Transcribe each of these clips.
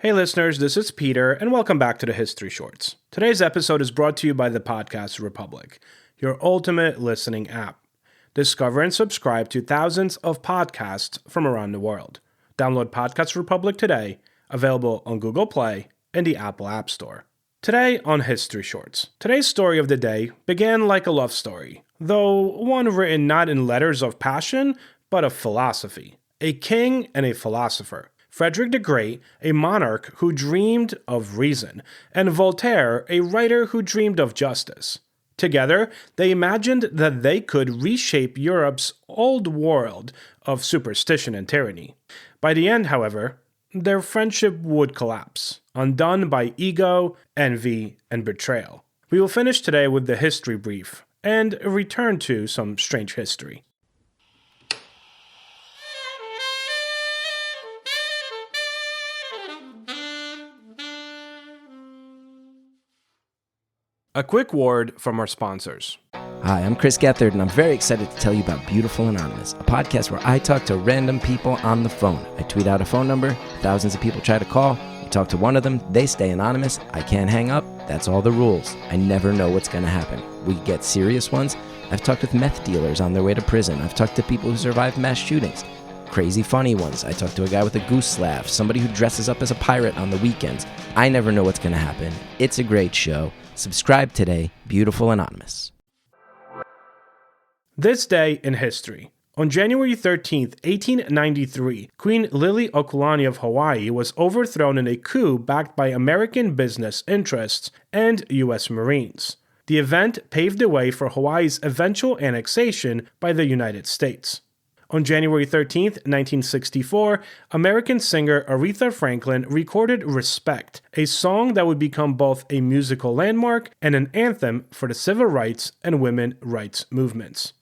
Hey listeners, this is Peter, and welcome back to the History Shorts. Today's episode is brought to you by the Podcast Republic, your ultimate listening app. Discover and subscribe to thousands of podcasts from around the world. Download Podcast Republic today, available on Google Play and the Apple App Store. Today on History Shorts. Today's story of the day began like a love story, though one written not in letters of passion, but of philosophy. A king and a philosopher. Frederick the Great, a monarch who dreamed of reason, and Voltaire, a writer who dreamed of justice. Together, they imagined that they could reshape Europe's old world of superstition and tyranny. By the end, however, their friendship would collapse, undone by ego, envy, and betrayal. We will finish today with the history brief, and return to some strange history. A quick word from our sponsors. Hi, I'm Chris Gethard, and I'm very excited to tell you about Beautiful Anonymous, a podcast where I talk to random people on the phone. I tweet out a phone number, thousands of people try to call, we talk to one of them, they stay anonymous, I can't hang up, that's all the rules. I never know what's going to happen. We get serious ones. I've talked with meth dealers on their way to prison. I've talked to people who survived mass shootings. Crazy funny ones. I talked to a guy with a goose laugh, somebody who dresses up as a pirate on the weekends. I never know what's going to happen. It's a great show. Subscribe today, Beautiful Anonymous. This day in history. On January 13, 1893, Queen Liliuokalani of Hawaii was overthrown in a coup backed by American business interests and U.S. Marines. The event paved the way for Hawaii's eventual annexation by the United States. On January 13, 1964, American singer Aretha Franklin recorded Respect, a song that would become both a musical landmark and an anthem for the civil rights and women's rights movements.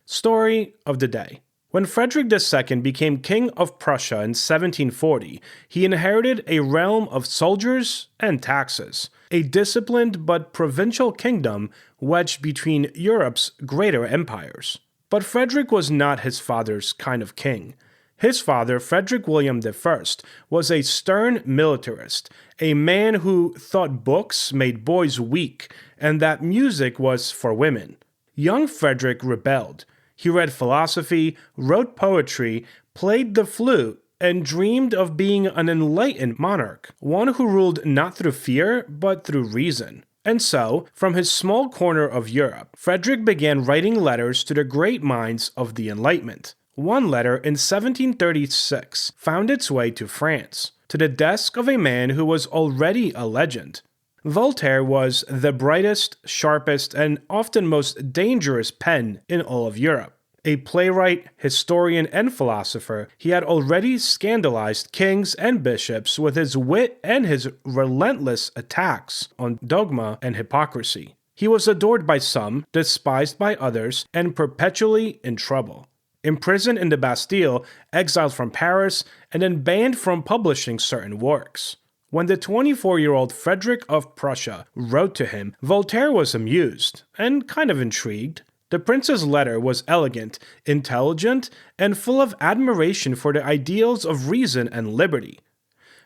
Story of the day. When Frederick II became King of Prussia in 1740, he inherited a realm of soldiers and taxes, a disciplined but provincial kingdom wedged between Europe's greater empires. But Frederick was not his father's kind of king. His father, Frederick William I, was a stern militarist, a man who thought books made boys weak and that music was for women. Young Frederick rebelled. He read philosophy, wrote poetry, played the flute, and dreamed of being an enlightened monarch, one who ruled not through fear, but through reason. And so, from his small corner of Europe, Frederick began writing letters to the great minds of the Enlightenment. One letter in 1736 found its way to France, to the desk of a man who was already a legend. Voltaire was the brightest, sharpest, and often most dangerous pen in all of Europe. A playwright, historian, and philosopher, he had already scandalized kings and bishops with his wit and his relentless attacks on dogma and hypocrisy. He was adored by some, despised by others, and perpetually in trouble. Imprisoned in the Bastille, exiled from Paris, and then banned from publishing certain works. When the 24-year-old Frederick of Prussia wrote to him, Voltaire was amused and kind of intrigued. The prince's letter was elegant, intelligent, and full of admiration for the ideals of reason and liberty.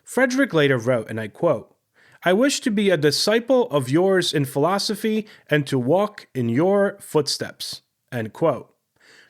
Frederick later wrote, and I quote, "I wish to be a disciple of yours in philosophy and to walk in your footsteps." End quote.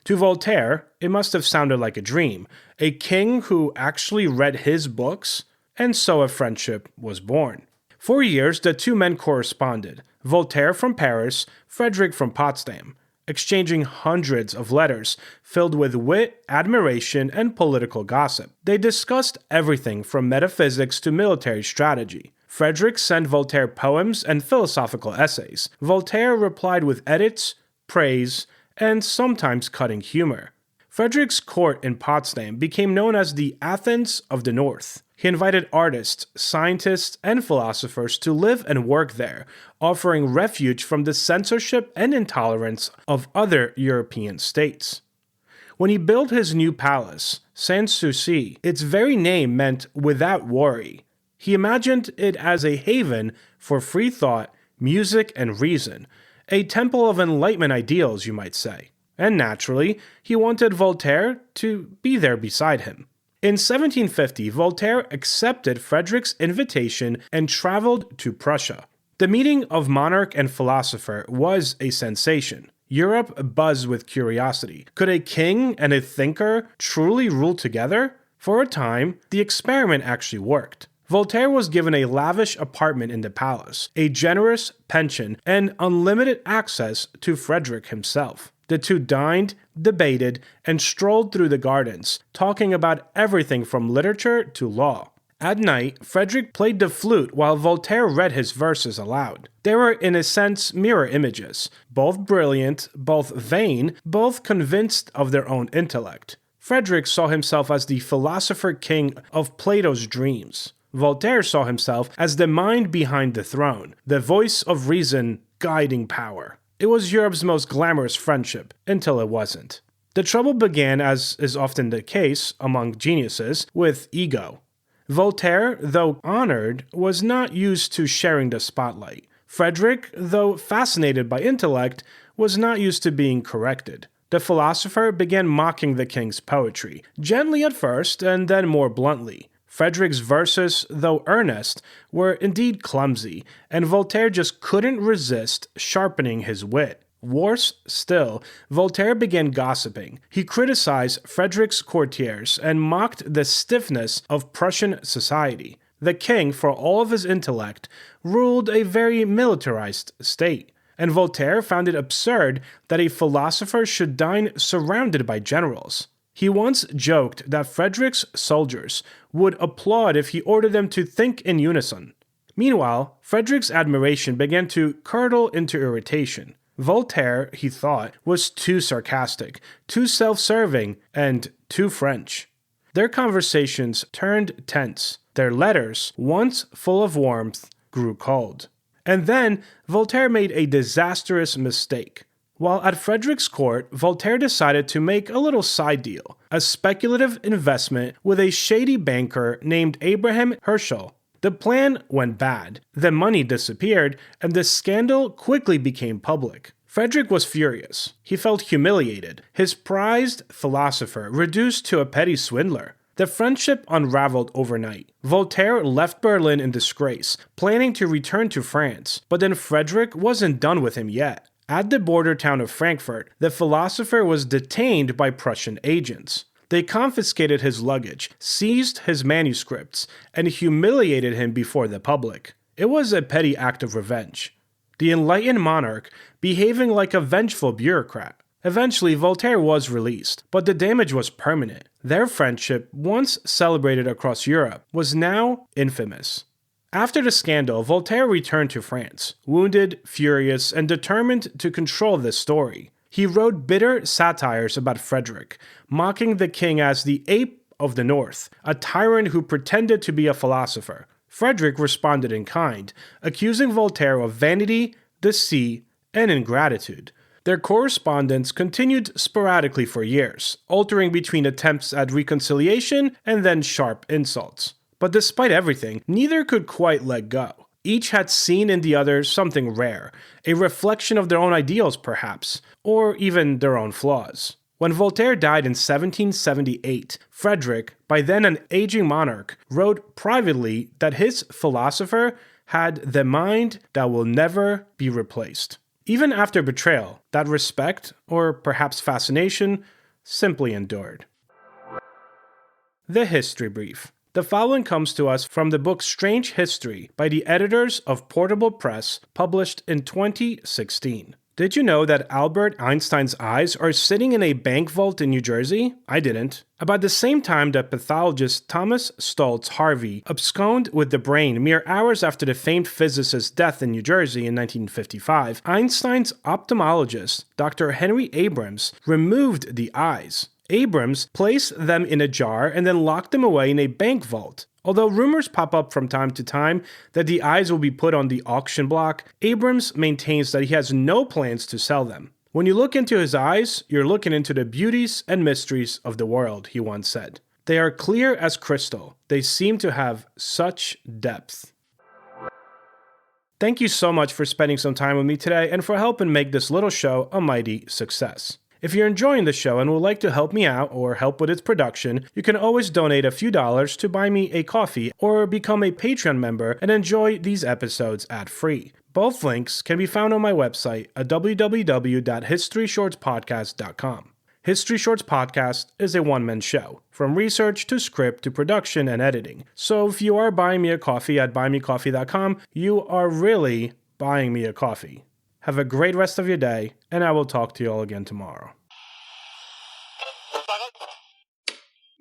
To Voltaire, it must have sounded like a dream, a king who actually read his books, and so a friendship was born. For years, the two men corresponded, Voltaire from Paris, Frederick from Potsdam, exchanging hundreds of letters filled with wit, admiration, and political gossip. They discussed everything from metaphysics to military strategy. Frederick sent Voltaire poems and philosophical essays. Voltaire replied with edits, praise, and sometimes cutting humor. Frederick's court in Potsdam became known as the Athens of the North. He invited artists, scientists, and philosophers to live and work there, offering refuge from the censorship and intolerance of other European states. When he built his new palace, Sans-Souci, its very name meant without worry. He imagined it as a haven for free thought, music, and reason, a temple of Enlightenment ideals, you might say. And naturally, he wanted Voltaire to be there beside him. In 1750, Voltaire accepted Frederick's invitation and traveled to Prussia. The meeting of monarch and philosopher was a sensation. Europe buzzed with curiosity. Could a king and a thinker truly rule together? For a time, the experiment actually worked. Voltaire was given a lavish apartment in the palace, a generous pension, and unlimited access to Frederick himself. The two dined, debated, and strolled through the gardens, talking about everything from literature to law. At night, Frederick played the flute while Voltaire read his verses aloud. They were, in a sense, mirror images, both brilliant, both vain, both convinced of their own intellect. Frederick saw himself as the philosopher king of Plato's dreams. Voltaire saw himself as the mind behind the throne, the voice of reason guiding power. It was Europe's most glamorous friendship, until it wasn't. The trouble began, as is often the case among geniuses, with ego. Voltaire, though honored, was not used to sharing the spotlight. Frederick, though fascinated by intellect, was not used to being corrected. The philosopher began mocking the king's poetry, gently at first and then more bluntly. Frederick's verses, though earnest, were indeed clumsy, and Voltaire just couldn't resist sharpening his wit. Worse still, Voltaire began gossiping. He criticized Frederick's courtiers and mocked the stiffness of Prussian society. The king, for all of his intellect, ruled a very militarized state, and Voltaire found it absurd that a philosopher should dine surrounded by generals. He once joked that Frederick's soldiers would applaud if he ordered them to think in unison. Meanwhile, Frederick's admiration began to curdle into irritation. Voltaire, he thought, was too sarcastic, too self-serving, and too French. Their conversations turned tense. Their letters, once full of warmth, grew cold. And then Voltaire made a disastrous mistake. While at Frederick's court, Voltaire decided to make a little side deal, a speculative investment with a shady banker named Abraham Herschel. The plan went bad, the money disappeared, and the scandal quickly became public. Frederick was furious. He felt humiliated, his prized philosopher reduced to a petty swindler. The friendship unraveled overnight. Voltaire left Berlin in disgrace, planning to return to France, but then Frederick wasn't done with him yet. At the border town of Frankfurt, the philosopher was detained by Prussian agents. They confiscated his luggage, seized his manuscripts, and humiliated him before the public. It was a petty act of revenge. The enlightened monarch behaving like a vengeful bureaucrat. Eventually, Voltaire was released, but the damage was permanent. Their friendship, once celebrated across Europe, was now infamous. After the scandal, Voltaire returned to France, wounded, furious, and determined to control this story. He wrote bitter satires about Frederick, mocking the king as the ape of the north, a tyrant who pretended to be a philosopher. Frederick responded in kind, accusing Voltaire of vanity, deceit, and ingratitude. Their correspondence continued sporadically for years, altering between attempts at reconciliation and then sharp insults. But despite everything, neither could quite let go. Each had seen in the other something rare, a reflection of their own ideals perhaps, or even their own flaws. When Voltaire died in 1778, Frederick, by then an aging monarch, wrote privately that his philosopher had the mind that will never be replaced. Even after betrayal, that respect, or perhaps fascination, simply endured. The History Brief. The following comes to us from the book Strange History by the editors of Portable Press, published in 2016. Did you know that Albert Einstein's eyes are sitting in a bank vault in New Jersey? I didn't. About the same time that pathologist Thomas Stultz Harvey absconded with the brain mere hours after the famed physicist's death in New Jersey in 1955, Einstein's ophthalmologist, Dr. Henry Abrams, removed the eyes. Abrams placed them in a jar and then locked them away in a bank vault. Although rumors pop up from time to time that the eyes will be put on the auction block, Abrams maintains that he has no plans to sell them. When you look into his eyes, you're looking into the beauties and mysteries of the world, he once said. They are clear as crystal. They seem to have such depth. Thank you so much for spending some time with me today and for helping make this little show a mighty success. If you're enjoying the show and would like to help me out or help with its production, you can always donate a few dollars to buy me a coffee or become a Patreon member and enjoy these episodes ad-free. Both links can be found on my website at www.historyshortspodcast.com. History Shorts Podcast is a one-man show, from research to script to production and editing. So if you are buying me a coffee at buymecoffee.com, you are really buying me a coffee. Have a great rest of your day, and I will talk to you all again tomorrow.